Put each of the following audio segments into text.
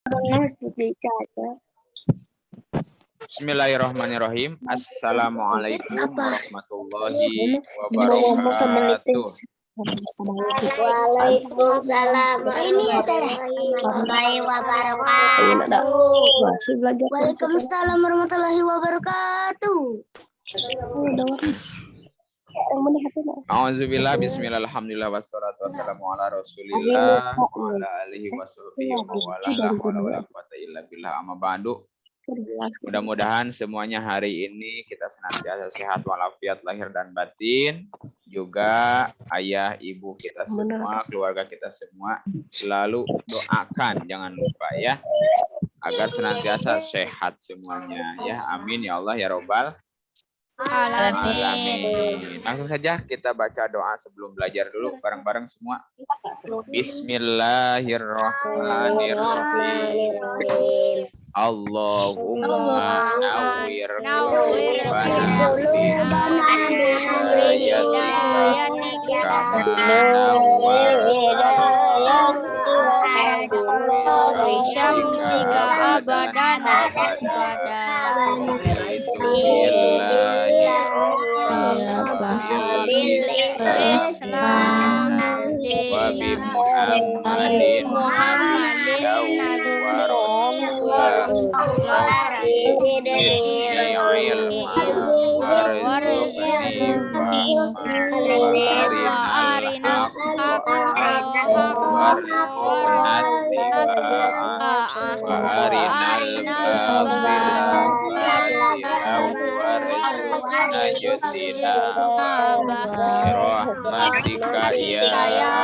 Bismillahirrahmanirrahim. Assalamualaikum warahmatullahi wabarakatuh. Waalaikumsalam warahmatullahi wabarakatuh. Waalaikumsalam warahmatullahi wabarakatuh. Auzubillah, bismillah, alhamdulillah, wassalatu wassalamu ala rasulillah wa ala alihi wa sahbihi wa mawala, la hawla wa la quwwata illa billah, amma ba'du. Mudah-mudahan semuanya hari ini kita senantiasa sehat walafiat lahir dan batin. Juga ayah, ibu kita semua, keluarga kita semua selalu doakan, jangan lupa ya, agar senantiasa sehat semuanya ya. Amin ya Allah ya Robbal Alamin. Langsung saja kita baca doa sebelum belajar dulu bareng-bareng semua. Bismillahirrahmanirrahim. Allahumma nawwir qulubana bihidayatika kama syamsika abadan abada. Islam wa bi Muhammadin rahmatika ya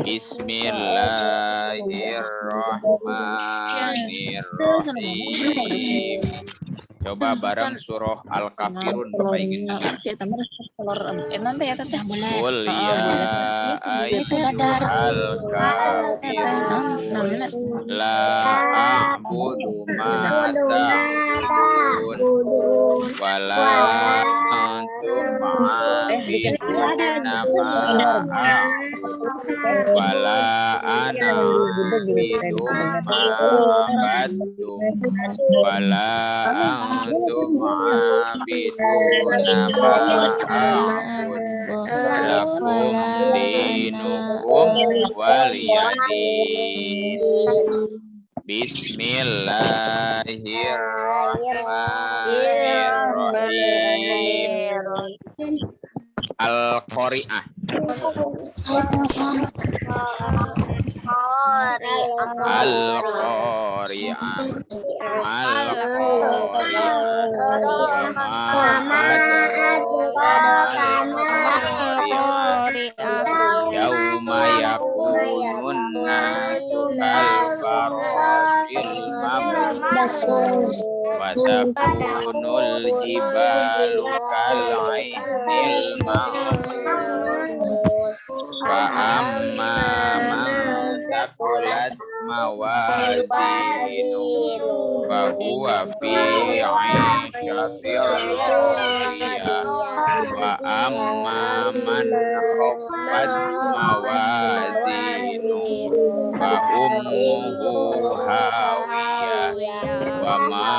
Bismillahirrahmanirrahim. Coba bareng surah Al-Kafirun perbaikin. Qul ya ayyuhal kafirun la a'budu ma ta'budun wa la antum 'abiduna ma a'budu wa la ana 'abidu ma ba'dtum wa la antum 'abiduna ma a'budu lakum dinukum waliyadin. Bismillahirrahmanirrahim. Al-Qari'ah. Al-Qari'ah. Yauma yakunun nasu kal-farashil mabthus wa takunul jibalu kal-'ainil ma'qus wa amma man thaqulat mawazinuhu fa huwa fi 'ishatin radiyah wa amma man khaffat mawazinuhu fa ummuhu hawiyah wa ma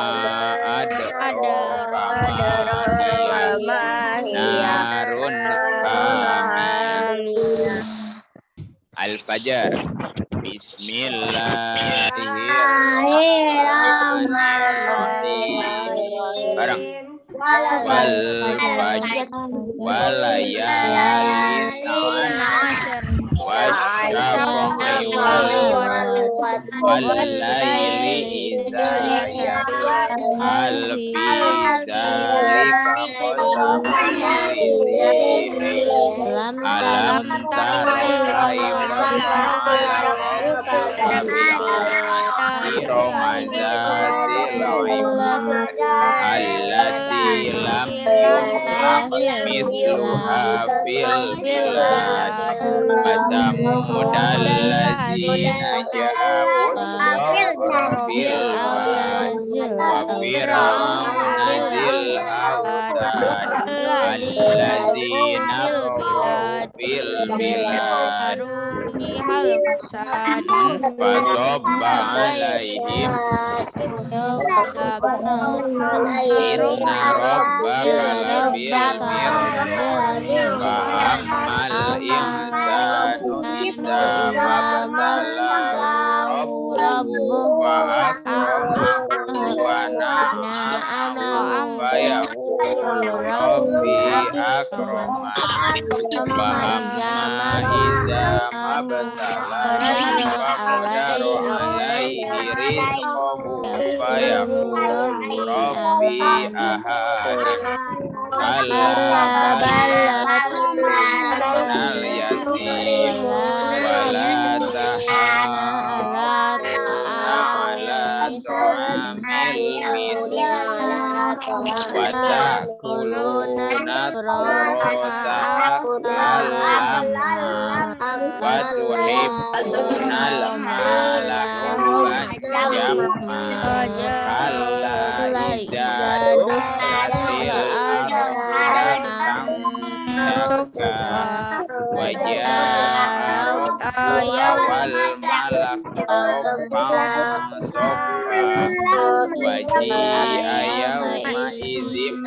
adraka ma narun hamiyah. Al-Fajr. Bismillahirrahmanirrahim. Bareng. Wal fajr walayalin ashar wasyaf'i wal laili idza yasr hal fi dzalika qasamun alam tara kaifa allati lam yukhlaq mithluha fil bilad fatamudal ladzina ja'u bil wa fir'auna dzil awtad alladzina bil harufihal fasad Fasobba alaihim inna rabbaka labil mirsad fa ammal insanu idza mabtalahu rabbuhu fa akramahu wa na'amahu fa yaqulu rabbi akramani wa amma idza mabtalahu fa qadara alaihi rizqahu fa yaqulu rabbi ahana kalla bal al yatim wala tahadduna ala ta'amil miskin wa ta'kuluna turasa aklan wa tuhibbuna al-mala hubban jamma kalla idza dukkatil wajah wal malak wajih ayauma izim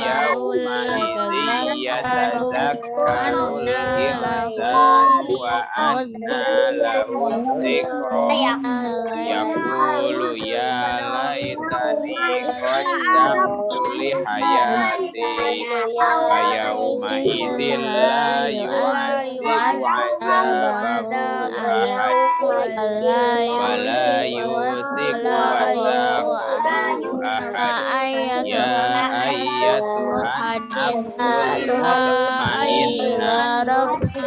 yauma izim yatadzakkarul insanu wa anna lahu dzikra yaqulu ya laitani qaddamtu li hayati fa yauma idzil la yu'adzibu 'adzabahu ahad wa la yusiku 'adzabahu ahad ya ayyatuhan nafsul mutmainnah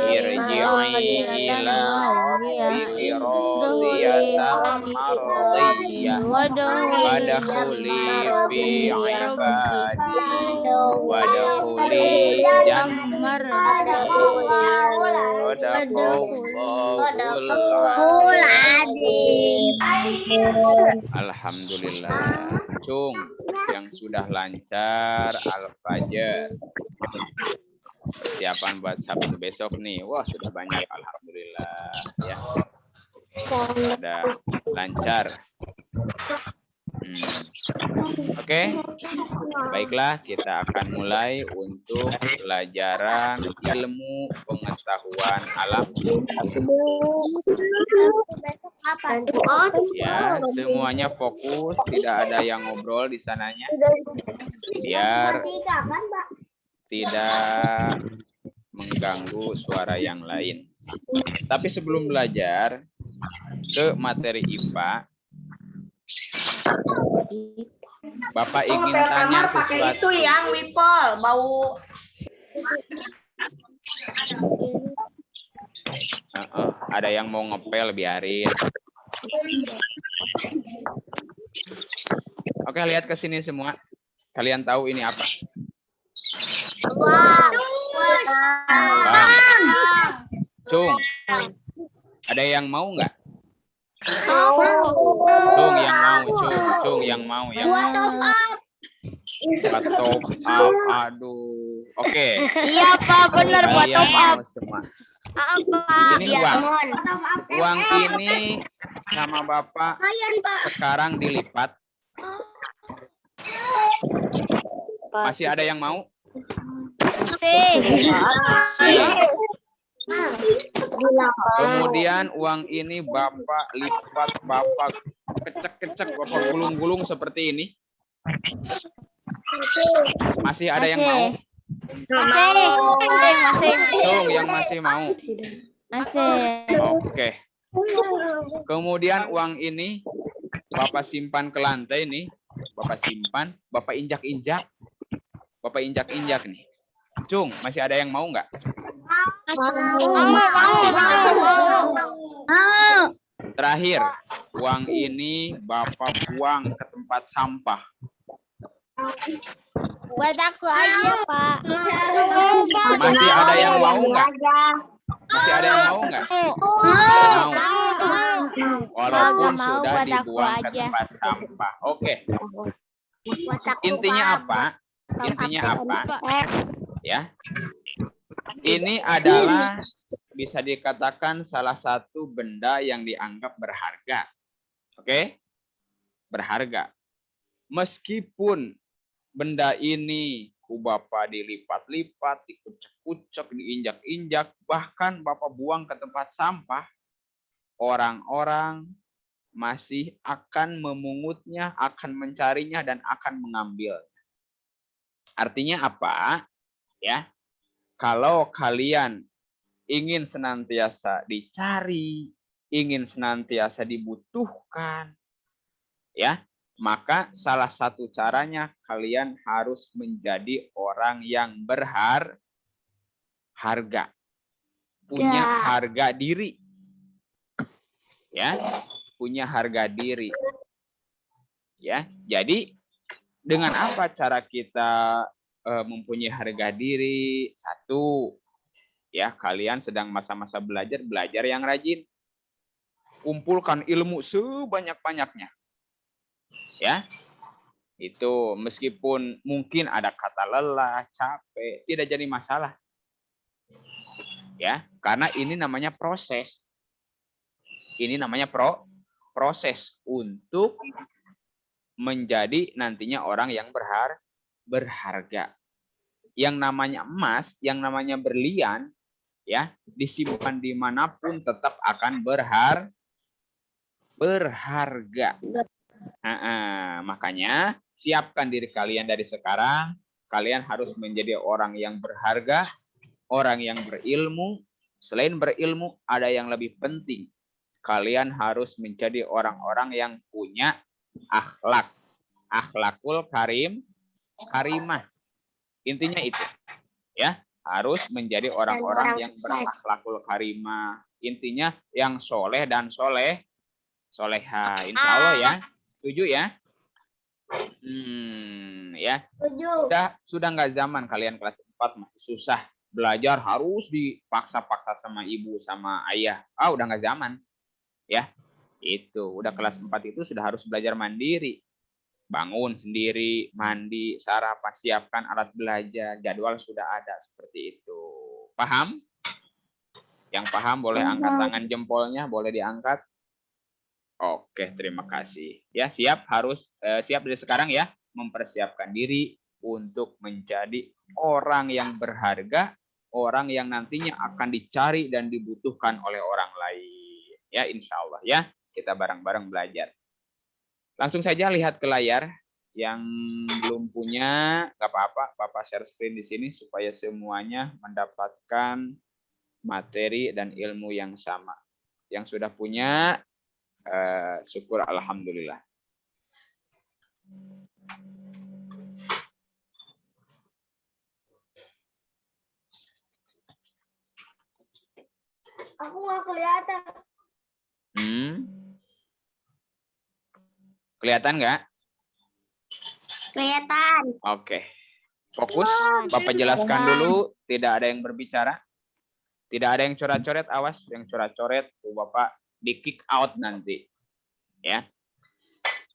irji'i ila rabbiki radiyatan mardiyah wadkhuli fi ibadi wadkhuli jannati alhamdulillah. Cung yang sudah lancar Al-Fajr. Persiapan buat Sabtu besok nih. Wah, sudah banyak alhamdulillah ya. Sudah lancar. Oke. Baiklah, kita akan mulai untuk pelajaran ilmu pengetahuan alam. Ya, semuanya fokus, tidak ada yang ngobrol di sananya. Biar tidak mengganggu suara yang lain. Tapi sebelum belajar ke materi IPA, Bapak ingin tanya sesuatu. Itu yang wipol bau. Ada yang mau ngepel, biarin. Oke, lihat ke sini semua. Kalian tahu ini apa? Bang. Cung. Ada yang mau nggak? Cung yang mau, cung yang mau ya. Buat top up, aduh. Oke. Iya Pak, benar buat top up. Ini uang. Uang ini sama Bapak sekarang dilipat. Masih ada yang mau? Masih. Kemudian uang ini Bapak lipat, Bapak kecek-kecek, Bapak gulung-gulung seperti ini. Masih ada yang mau? Masih. Cung yang masih mau? Masih. Oke. Kemudian uang ini Bapak simpan ke lantai nih. Bapak simpan, Bapak injak-injak. Bapak injak-injak nih. Cung, masih ada yang mau nggak? Terakhir, uang ini Bapak buang ke tempat sampah. Buat aku aja, Pak. Masih ada yang mau nggak? Masih ada yang mau nggak? Mau. Walaupun sudah dibuang ke tempat sampah. Oke. Intinya apa? Intinya apa? Ya. Ini adalah bisa dikatakan salah satu benda yang dianggap berharga. Oke? Berharga. Meskipun benda ini Bapak dilipat-lipat, dikucek-kucek, diinjak-injak, bahkan Bapak buang ke tempat sampah, orang-orang masih akan memungutnya, akan mencarinya, dan akan mengambil. Artinya apa? Ya, kalau kalian ingin senantiasa dicari, ingin senantiasa dibutuhkan, ya, maka salah satu caranya kalian harus menjadi orang yang berharga, punya harga diri, ya, punya harga diri, ya. Jadi dengan apa cara kita mempunyai harga diri? Satu, ya, kalian sedang masa-masa belajar yang rajin, kumpulkan ilmu sebanyak-banyaknya. Ya, itu meskipun mungkin ada kata lelah, capek, tidak jadi masalah. Ya, karena ini namanya proses. Ini namanya proses untuk menjadi nantinya orang yang berharga. Yang namanya emas, yang namanya berlian, ya, disimpan dimanapun tetap akan berharga. Makanya siapkan diri kalian dari sekarang. Kalian harus menjadi orang yang berharga, orang yang berilmu. Selain berilmu, ada yang lebih penting. Kalian harus menjadi orang-orang yang punya akhlak. Akhlakul karimah. Intinya itu. Ya, harus menjadi orang-orang yang berakhlakul karimah. Intinya yang soleh dan soleha. Insya Allah ya. Setuju ya? Ya. Sudah nggak zaman kalian kelas 4 masih susah belajar, harus dipaksa-paksa sama ibu sama ayah. Udah nggak zaman. Ya. Itu, udah kelas 4 itu sudah harus belajar mandiri. Bangun sendiri, mandi, sarapan, siapkan alat belajar, jadwal sudah ada seperti itu. Paham? Yang paham boleh angkat tangan jempolnya, boleh diangkat. Oke, terima kasih. Ya, siap dari sekarang ya, mempersiapkan diri untuk menjadi orang yang berharga, orang yang nantinya akan dicari dan dibutuhkan oleh orang lain. Ya, insya Allah ya, kita bareng-bareng belajar. Langsung saja lihat ke layar. Yang belum punya, nggak apa-apa, Bapak share screen di sini supaya semuanya mendapatkan materi dan ilmu yang sama. Yang sudah punya, syukur alhamdulillah. Aku nggak kelihatan. Kelihatan nggak? Kelihatan. Oke. Fokus. Bapak jelaskan dulu. Tidak ada yang berbicara. Tidak ada yang coret-coret. Awas yang coret-coret. Bapak di kick out nanti. Ya.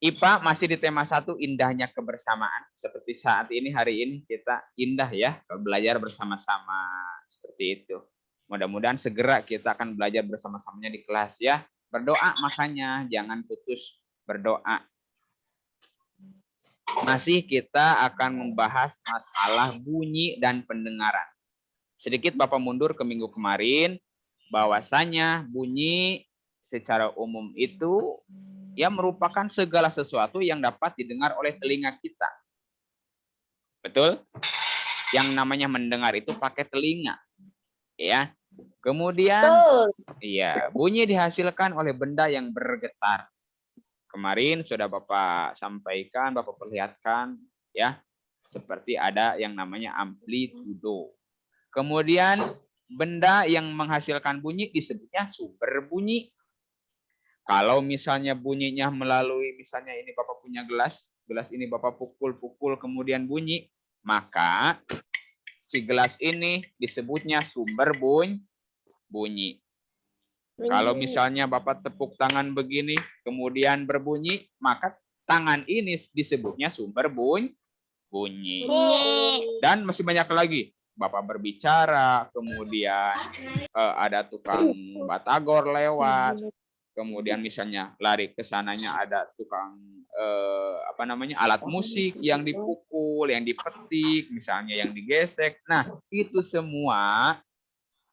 IPA masih di tema 1, indahnya kebersamaan. Seperti saat ini, hari ini kita indah ya, belajar bersama-sama. Seperti itu. Mudah-mudahan segera kita akan belajar bersama-samanya di kelas ya. Berdoa makanya, jangan putus berdoa. Masih kita akan membahas masalah bunyi dan pendengaran. Sedikit Bapak mundur ke minggu kemarin, bahwasanya bunyi secara umum itu ya merupakan segala sesuatu yang dapat didengar oleh telinga kita. Betul? Yang namanya mendengar itu pakai telinga. Ya. Kemudian iya, bunyi dihasilkan oleh benda yang bergetar. Kemarin sudah Bapak sampaikan, Bapak perlihatkan ya, seperti ada yang namanya amplitudo. Kemudian benda yang menghasilkan bunyi disebutnya sumber bunyi. Kalau misalnya bunyinya melalui, misalnya ini Bapak punya gelas ini Bapak pukul-pukul kemudian bunyi, maka si gelas ini disebutnya sumber bunyi. Kalau misalnya Bapak tepuk tangan begini, kemudian berbunyi, maka tangan ini disebutnya sumber bunyi. Dan masih banyak lagi. bapak berbicara, kemudian ada tukang batagor lewat, kemudian misalnya lari ke sananya ada tukang alat musik yang dipukul, yang dipetik, misalnya yang digesek. Nah, itu semua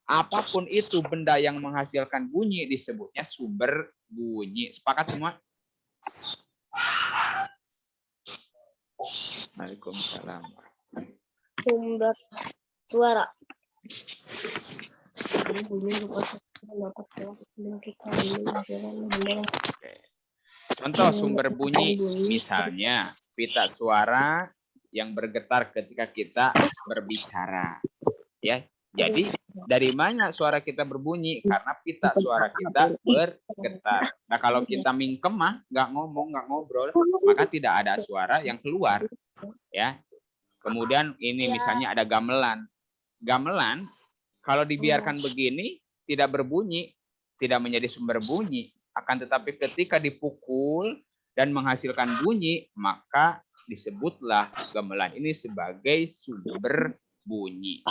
apapun itu benda yang menghasilkan bunyi disebutnya sumber bunyi. Sepakat semua? Waalaikumsalam. Sumber suara. Oke. Contoh sumber bunyi misalnya pita suara yang bergetar ketika kita berbicara. Ya, jadi dari mana suara kita berbunyi? Karena pita suara kita bergetar. Nah, kalau kita mingkem mah nggak ngomong, nggak ngobrol, maka tidak ada suara yang keluar. Ya. Kemudian ini misalnya ada gamelan. Gamelan kalau dibiarkan begini tidak berbunyi, tidak menjadi sumber bunyi. Akan tetapi ketika dipukul dan menghasilkan bunyi, maka disebutlah gamelan ini sebagai sumber bunyi.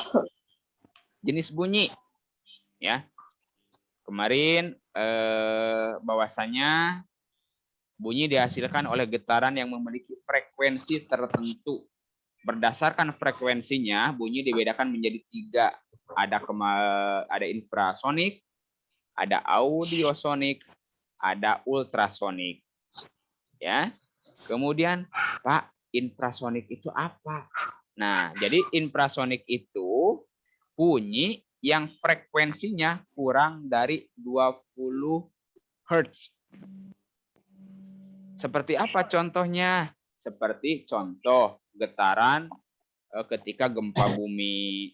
Jenis bunyi, ya. Kemarin bahwasanya bunyi dihasilkan oleh getaran yang memiliki frekuensi tertentu. Berdasarkan frekuensinya, bunyi dibedakan menjadi 3. Ada infrasonik, ada audiosonik, ada ultrasonik. Ya. Kemudian, Pak, infrasonik itu apa? Nah, jadi infrasonik itu bunyi yang frekuensinya kurang dari 20 Hz. Seperti apa contohnya? Seperti contoh getaran ketika gempa bumi,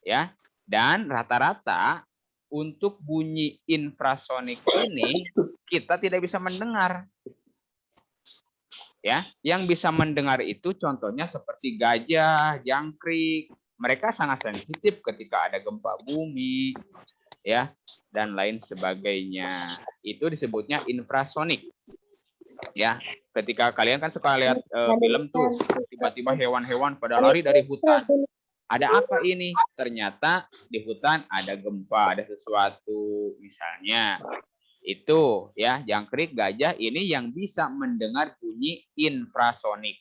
ya. Dan rata-rata untuk bunyi infrasonik ini kita tidak bisa mendengar. Ya, yang bisa mendengar itu contohnya seperti gajah, jangkrik. Mereka sangat sensitif ketika ada gempa bumi, ya, dan lain sebagainya. Itu disebutnya infrasonik. Ya, ketika kalian kan suka lihat film tuh, tiba-tiba hewan-hewan pada lari dari hutan. Ada apa ini? Ternyata di hutan ada gempa, ada sesuatu misalnya. Itu ya, jangkrik, gajah ini yang bisa mendengar bunyi infrasonik.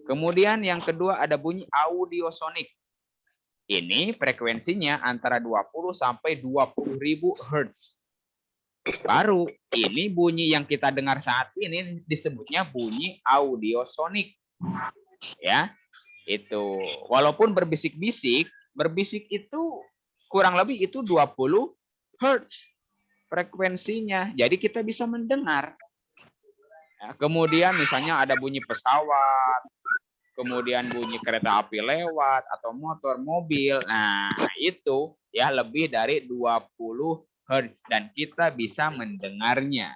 Kemudian yang kedua ada bunyi audiosonik. Ini frekuensinya antara 20 sampai 20.000 Hz. Baru ini bunyi yang kita dengar saat ini disebutnya bunyi audiosonik. Ya, itu. Walaupun berbisik-bisik, berbisik itu kurang lebih itu 20 Hz frekuensinya. Jadi kita bisa mendengar. Ya, kemudian misalnya ada bunyi pesawat, kemudian bunyi kereta api lewat atau motor, mobil. Nah, itu ya lebih dari 20 Hz dan kita bisa mendengarnya.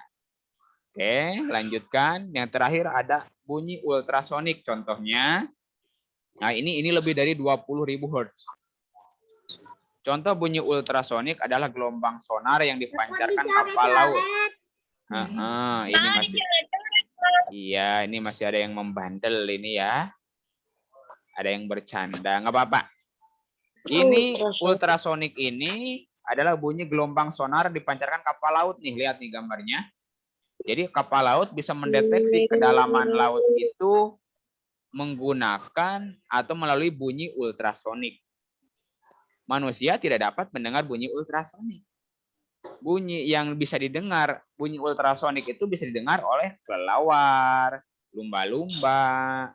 Oke, lanjutkan. Yang terakhir ada bunyi ultrasonik contohnya. Nah, ini lebih dari 20.000 Hz. Contoh bunyi ultrasonik adalah gelombang sonar yang dipancarkan kapal laut. Ini masih, iya, ini masih ada yang membandel ini ya. Ada yang bercanda, nggak apa-apa. Ini ultrasonik ini adalah bunyi gelombang sonar dipancarkan kapal laut nih. Lihat nih gambarnya. Jadi kapal laut bisa mendeteksi kedalaman laut itu menggunakan atau melalui bunyi ultrasonik. Manusia tidak dapat mendengar bunyi ultrasonik. Bunyi yang bisa didengar, bunyi ultrasonik itu bisa didengar oleh kelelawar, lumba-lumba.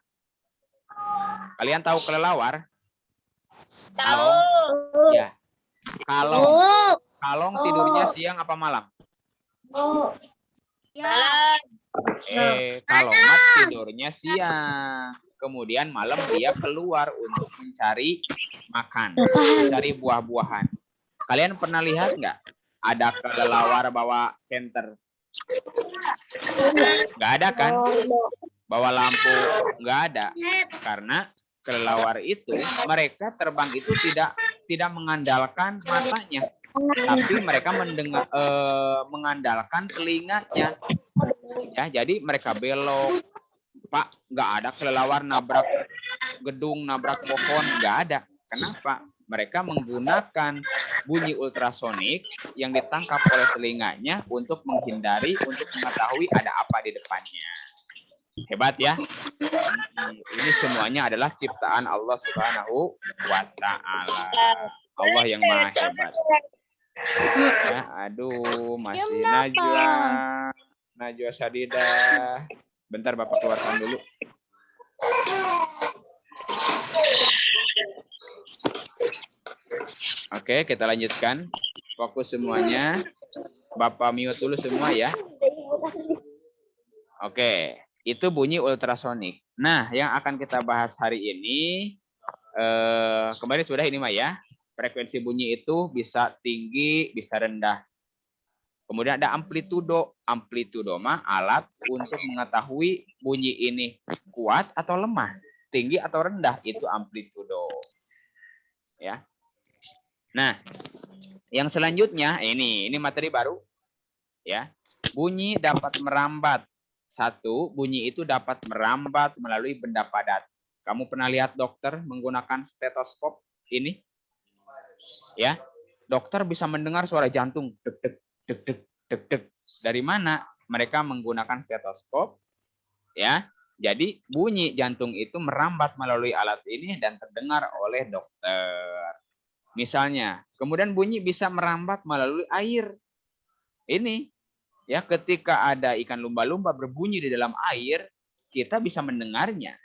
Kalian tahu kelelawar? Tahu. Ya. Kalong tidurnya siang apa malam? Kalomat tidurnya siang. Kemudian malam dia keluar untuk mencari makan, mencari buah-buahan. Kalian pernah lihat nggak ada kelelawar bawa senter? Nggak ada kan? Bawa lampu? Nggak ada. Karena kelelawar itu, mereka terbang itu tidak mengandalkan matanya, tapi mereka mengandalkan telinganya. Ya, jadi mereka belok. Pak, nggak ada kelelawar nabrak gedung, nabrak pohon, nggak ada. Kenapa? Mereka menggunakan bunyi ultrasonik yang ditangkap oleh telinganya untuk menghindari, untuk mengetahui ada apa di depannya. Hebat ya. Ini semuanya adalah ciptaan Allah Subhanahu wa Ta'ala. Allah yang maha hebat. Ya, aduh, masih Najwa Sadidah. Bentar Bapak keluarkan dulu. Oke, kita lanjutkan. Fokus semuanya. Bapak mute dulu semua ya. Oke, itu bunyi ultrasonik. Nah, yang akan kita bahas hari ini, kemarin sudah ini mah ya. Frekuensi bunyi itu bisa tinggi, bisa rendah. Kemudian ada amplitudo. Amplitudo mah alat untuk mengetahui bunyi ini kuat atau lemah, tinggi atau rendah, itu amplitudo. Ya. Nah, yang selanjutnya ini materi baru. Ya. Bunyi dapat merambat. Satu, bunyi itu dapat merambat melalui benda padat. Kamu pernah lihat dokter menggunakan stetoskop ini? Ya. Dokter bisa mendengar suara jantung deg deg deg deg deg deg. Dari mana? Mereka menggunakan stetoskop. Ya. Jadi bunyi jantung itu merambat melalui alat ini dan terdengar oleh dokter. Misalnya, kemudian bunyi bisa merambat melalui air. Ini ya, ketika ada ikan lumba-lumba berbunyi di dalam air, kita bisa mendengarnya.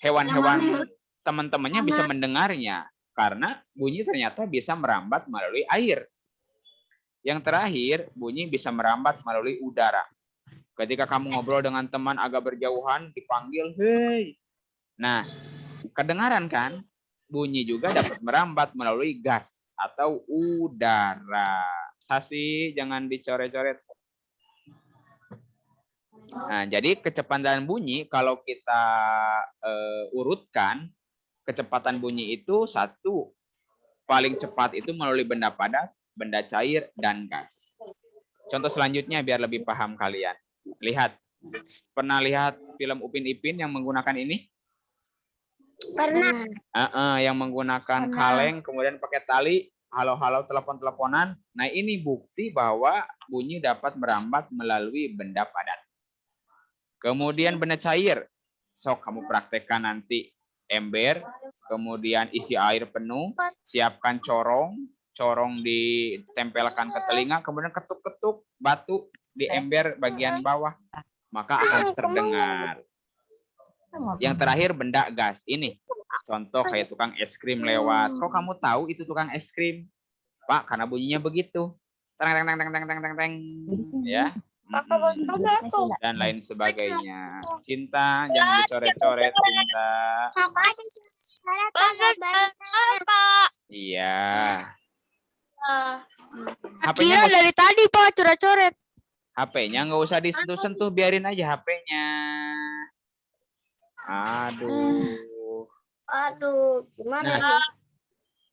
Hewan-hewan teman-temannya bisa mendengarnya karena bunyi ternyata bisa merambat melalui air. Yang terakhir, bunyi bisa merambat melalui udara. Ketika kamu ngobrol dengan teman agak berjauhan, dipanggil, "Hei." Nah, kedengaran kan? Bunyi juga dapat merambat melalui gas atau udara. Sasi, jangan dicoret-coret. Nah, jadi kecepatan bunyi kalau kita urutkan, kecepatan bunyi itu satu, paling cepat itu melalui benda padat, benda cair, dan gas. Contoh selanjutnya biar lebih paham kalian. Lihat, pernah lihat film Upin Ipin yang menggunakan ini? Pernah. Yang menggunakan kaleng, kemudian pakai tali, halo-halo telepon-teleponan. Nah, ini bukti bahwa bunyi dapat merambat melalui benda padat. Kemudian benda cair. Sok kamu praktekkan nanti ember, kemudian isi air penuh, siapkan corong ditempelkan ke telinga, kemudian ketuk-ketuk batu di ember bagian bawah, maka akan terdengar. Yang terakhir benda gas. Ini contoh kayak tukang es krim lewat. Kok kamu tahu itu tukang es krim? Pak, karena bunyinya begitu. Teng teng teng teng teng teng teng. Ya. Dan lain sebagainya. Cinta, jangan dicoret-coret, Cinta. Iya. Kira dari tadi Pak coret-coret. HP-nya nggak usah disentuh-sentuh, biarin aja HP-nya. Aduh, Gimana? Nah,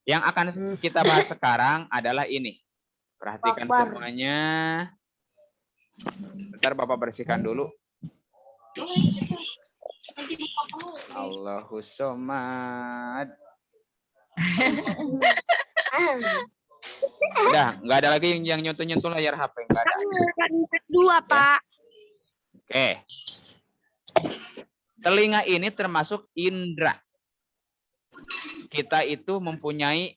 yang akan kita bahas sekarang adalah ini. Perhatikan semuanya. Bentar Bapak bersihkan dulu. Allahus somad. Udah, nggak ada lagi yang nyentuh-nyentuh layar HP, nggak ada. Dua Pak. Oke. Telinga ini termasuk indera. Kita itu mempunyai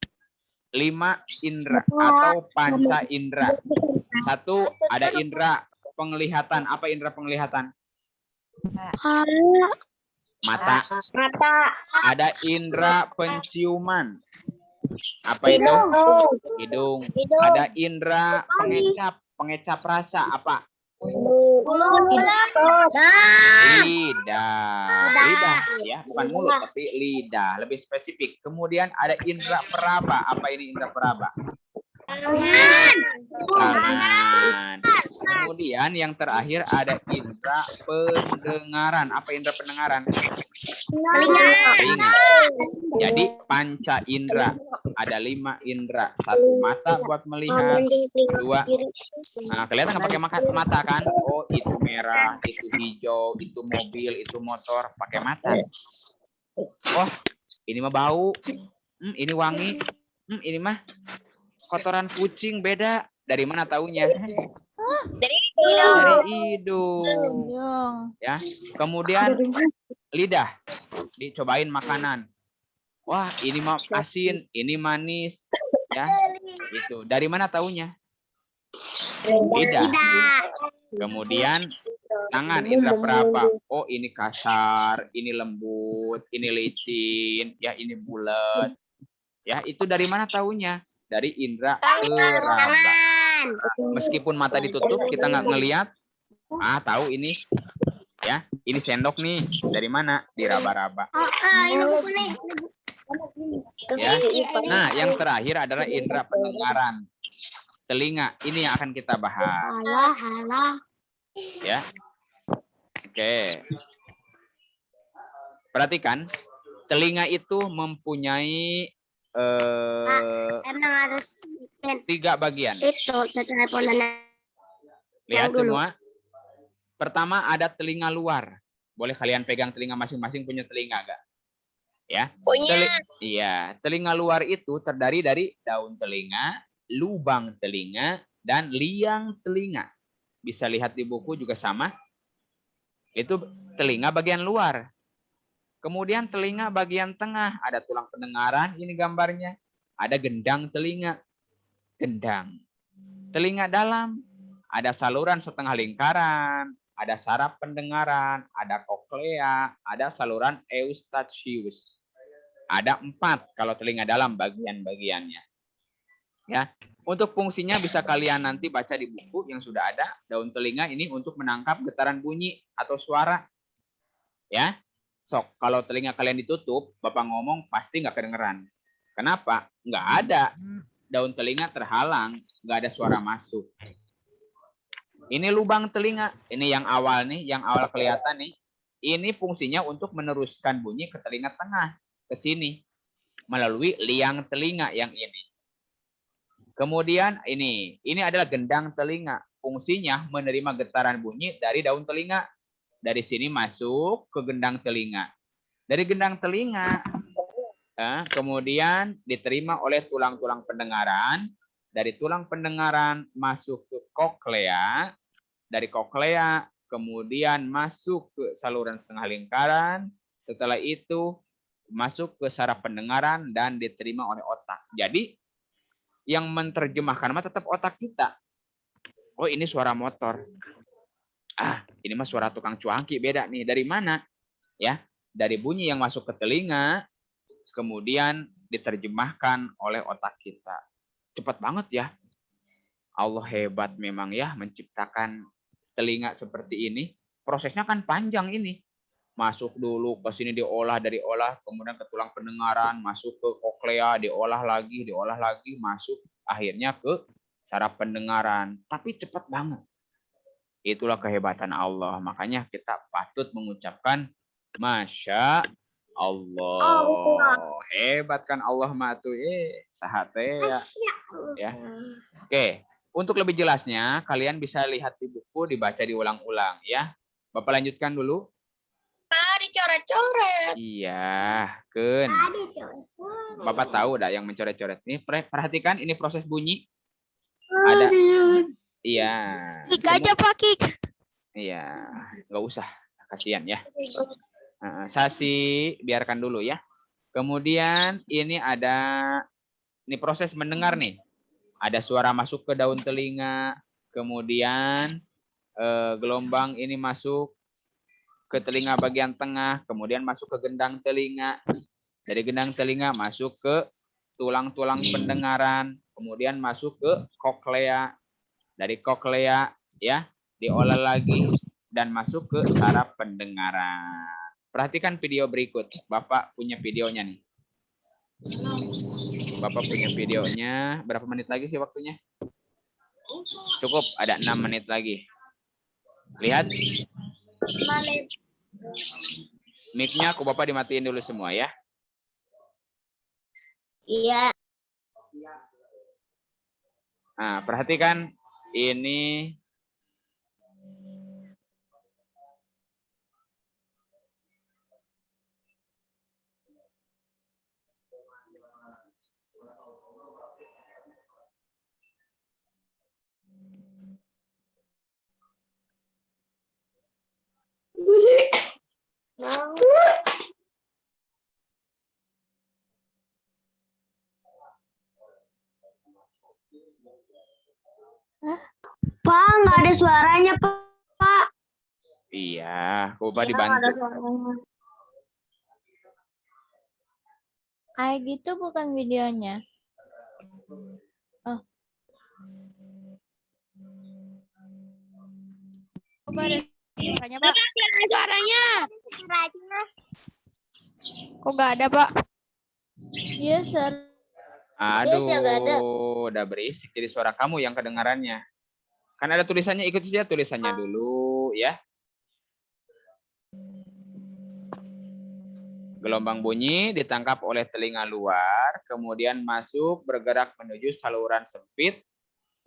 5 indera atau panca indera. Satu, ada indera penglihatan. Apa indera penglihatan? Mata. Ada indera penciuman. Apa itu? Hidung. Ada indera pengecap rasa. Apa? Lidah ya, bukan mulut tapi lidah, lebih spesifik. Kemudian ada indera peraba. Apa ini indera peraba? Tangan. Kemudian yang terakhir ada indera pendengaran. Apa indera pendengaran? Telinga. Jadi panca indera. Ada 5 indera. 1 mata buat melihat. 2. Nah, kelihatan nggak pakai mata kan? Oh, itu merah, itu hijau, itu mobil, itu motor. Pakai mata. Oh, ini mah bau. Ini wangi. Ini mah kotoran kucing, beda. Dari mana taunya? Dari Dari hidung. Ya. Kemudian lidah. Dicobain makanan. Wah, ini mah asin, ini manis. Ya. Itu. Dari mana taunya? Lidah. Kemudian tangan, indera peraba. Oh, ini kasar, ini lembut, ini licin, ya ini bulat. Ya, itu dari mana taunya? Dari indera peraba. Meskipun mata ditutup, kita nggak ngelihat. Tahu ini. Ya, ini sendok nih. Dari mana? Diraba-raba. Ya. Nah, yang terakhir adalah indera pendengaran. Telinga. Ini yang akan kita bahas. Ya. Oke. Perhatikan, telinga itu mempunyai Emang harus 3 bagian. itu teleponan. Lihat semua. Pertama ada telinga luar. Boleh kalian pegang telinga masing-masing, punya telinga enggak? Ya. Punya. Iya, telinga luar itu terdiri dari daun telinga, lubang telinga, dan liang telinga. Bisa lihat di buku juga sama. Itu telinga bagian luar. Kemudian telinga bagian tengah, ada tulang pendengaran, ini gambarnya. Ada gendang telinga. Gendang. Telinga dalam, ada saluran setengah lingkaran, ada saraf pendengaran, ada koklea, ada saluran eustachius. Ada 4 kalau telinga dalam bagian-bagiannya. Ya, untuk fungsinya bisa kalian nanti baca di buku yang sudah ada. Daun telinga ini untuk menangkap getaran bunyi atau suara. Ya, sok kalau telinga kalian ditutup, Bapak ngomong pasti nggak kedengeran. Kenapa? Nggak ada. Daun telinga terhalang, nggak ada suara masuk. Ini lubang telinga, ini yang awal nih, yang awal kelihatan nih. Ini fungsinya untuk meneruskan bunyi ke telinga tengah, ke sini, melalui liang telinga yang ini. Kemudian ini adalah gendang telinga. Fungsinya menerima getaran bunyi dari daun telinga. Dari sini masuk ke gendang telinga. Dari gendang telinga, kemudian diterima oleh tulang-tulang pendengaran. Dari tulang pendengaran masuk ke koklea. Dari koklea kemudian masuk ke saluran setengah lingkaran. Setelah itu masuk ke saraf pendengaran dan diterima oleh otak. Jadi yang menerjemahkan mah tetap otak kita. Oh, ini suara motor. Ini mah suara tukang cuangki, beda nih. Dari mana? Ya, dari bunyi yang masuk ke telinga, kemudian diterjemahkan oleh otak kita. Cepat banget ya. Allah hebat memang ya menciptakan telinga seperti ini. Prosesnya kan panjang ini. Masuk dulu ke sini diolah, kemudian ke tulang pendengaran, masuk ke koklea, diolah lagi, masuk akhirnya ke saraf pendengaran. Tapi cepat banget. Itulah kehebatan Allah. Makanya kita patut mengucapkan Masya Allah. Hebat kan Allah matu sahate ya. Oke, untuk lebih jelasnya kalian bisa lihat di buku, dibaca diulang-ulang ya. Bapak lanjutkan dulu. Dicoret-coret. Iya, Kun. Bapak tahu dah yang mencoret-coret. Ini perhatikan ini proses bunyi. Ada iya. Kik aja Pak Kik. Iya, nggak usah. Kasihan ya. Sasi biarkan dulu ya. Kemudian ini proses mendengar nih. Ada suara masuk ke daun telinga, kemudian gelombang ini masuk ke telinga bagian tengah, kemudian masuk ke gendang telinga. Dari gendang telinga masuk ke tulang-tulang pendengaran, kemudian masuk ke koklea. Dari koklea ya, diolah lagi dan masuk ke saraf pendengaran. Perhatikan video berikut. Bapak punya videonya nih. Bapak punya videonya. Berapa menit lagi sih waktunya? Cukup, ada 6 menit lagi. Lihat. Mic-nya aku Bapak dimatiin dulu semua ya. Iya. Nah, perhatikan ini Pak, nggak ada suaranya, Pak. Iya, coba Iya, nggak ada dibantu. suaranya. Kayak gitu bukan videonya. Oh. Coba ada suaranya, Pak. Suaranya. Kok nggak ada, Pak? Iya, Sir. Aduh, Iya, nggak ada. udah berisik. Jadi suara kamu yang kedengarannya. Kan ada tulisannya, ikut saja tulisannya dulu ya. Gelombang bunyi ditangkap oleh telinga luar, kemudian masuk bergerak menuju saluran sempit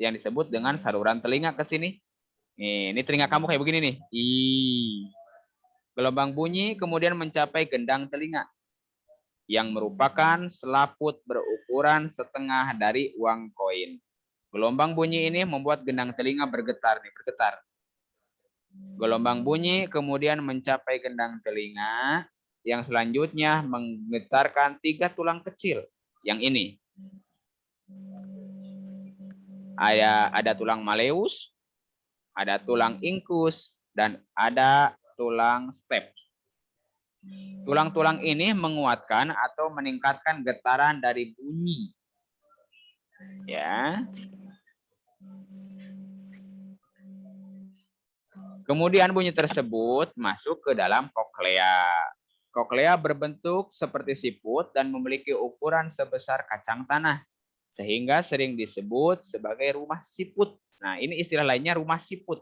yang disebut dengan saluran telinga ke sini. Nih, ini telinga kamu kayak begini nih. Gelombang bunyi kemudian mencapai gendang telinga yang merupakan selaput berukuran setengah dari uang koin. Gelombang bunyi ini membuat gendang telinga bergetar nih, bergetar. Gelombang bunyi kemudian mencapai gendang telinga yang selanjutnya menggetarkan 3 tulang kecil. Yang ini. Ada tulang maleus, ada tulang incus, dan ada tulang step. Tulang-tulang ini menguatkan atau meningkatkan getaran dari bunyi. Ya. Kemudian bunyi tersebut masuk ke dalam koklea. Koklea berbentuk seperti siput dan memiliki ukuran sebesar kacang tanah, sehingga sering disebut sebagai rumah siput. Nah, ini istilah lainnya rumah siput.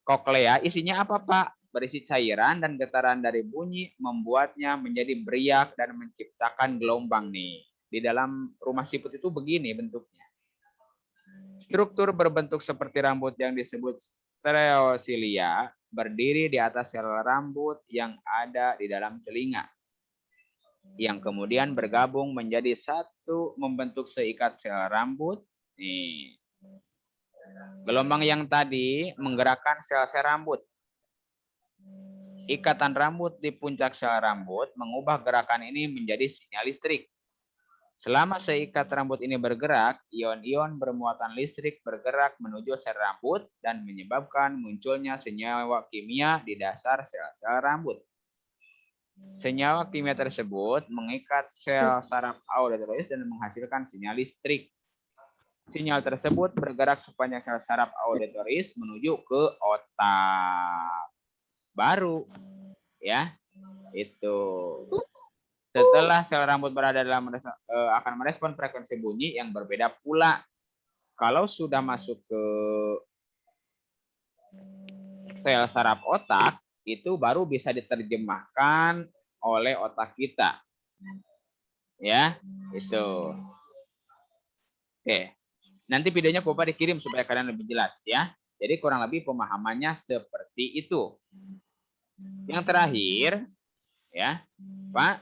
Koklea isinya apa, Pak? Berisi cairan dan getaran dari bunyi membuatnya menjadi beriak dan menciptakan gelombang nih. Di dalam rumah siput itu begini bentuknya. Struktur berbentuk seperti rambut yang disebut stereosilia berdiri di atas sel rambut yang ada di dalam telinga, yang kemudian bergabung menjadi satu membentuk seikat sel rambut. Nih. Gelombang yang tadi menggerakkan sel-sel rambut. Ikatan rambut di puncak sel rambut mengubah gerakan ini menjadi sinyal listrik. Selama seikat rambut ini bergerak, ion-ion bermuatan listrik bergerak menuju sel rambut dan menyebabkan munculnya senyawa kimia di dasar sel-sel rambut. Senyawa kimia tersebut mengikat sel saraf auditoris dan menghasilkan sinyal listrik. Sinyal tersebut bergerak sepanjang sel saraf auditoris menuju ke otak. Baru, ya, itu. Setelah sel rambut berada dalam akan merespon frekuensi bunyi yang berbeda pula. Kalau sudah masuk ke sel saraf otak, itu baru bisa diterjemahkan oleh otak kita. Ya, itu. Oke. Nanti videonya Kopa dikirim supaya kalian lebih jelas ya. Jadi kurang lebih pemahamannya seperti itu. Yang terakhir, ya, Pak.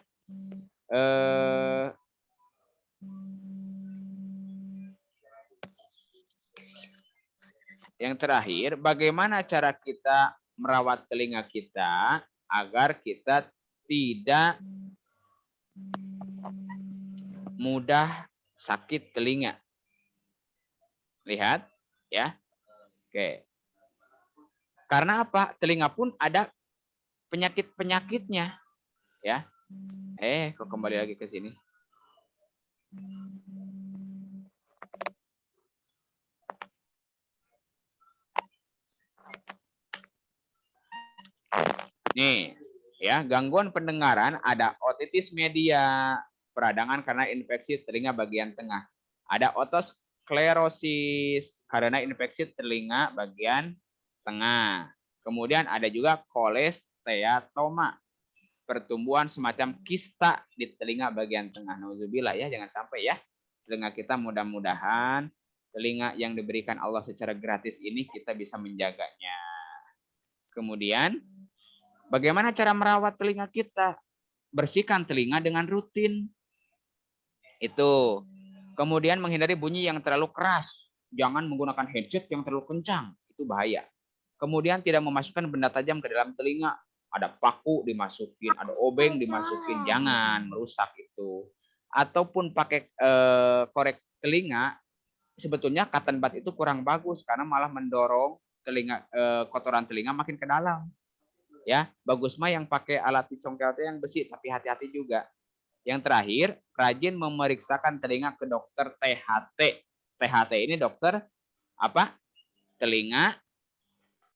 Yang terakhir, bagaimana cara kita merawat telinga kita agar kita tidak mudah sakit telinga. Lihat, ya. Oke. Karena apa? Telinga pun ada penyakit-penyakitnya, ya. Kok kembali lagi ke sini? Nih, ya, gangguan pendengaran ada otitis media, peradangan karena infeksi telinga bagian tengah. Ada otosklerosis karena infeksi telinga bagian tengah. Kemudian ada juga kolesteatoma, pertumbuhan semacam kista di telinga bagian tengah. Nauzubillah ya, jangan sampai ya. Telinga kita mudah-mudahan telinga yang diberikan Allah secara gratis ini kita bisa menjaganya. Kemudian bagaimana cara merawat telinga kita? Bersihkan telinga dengan rutin. Itu. Kemudian menghindari bunyi yang terlalu keras. Jangan menggunakan headset yang terlalu kencang. Itu bahaya. Kemudian tidak memasukkan benda tajam ke dalam telinga. Ada paku dimasukin, ada obeng dimasukin. Jangan, merusak itu. Ataupun pakai korek telinga sebetulnya cotton bud itu kurang bagus karena malah mendorong telinga kotoran telinga makin ke dalam. Ya, bagus mah yang pakai alat dicongkel yang besi, tapi hati-hati juga. Yang terakhir, rajin memeriksakan telinga ke dokter THT. THT ini dokter apa? Telinga,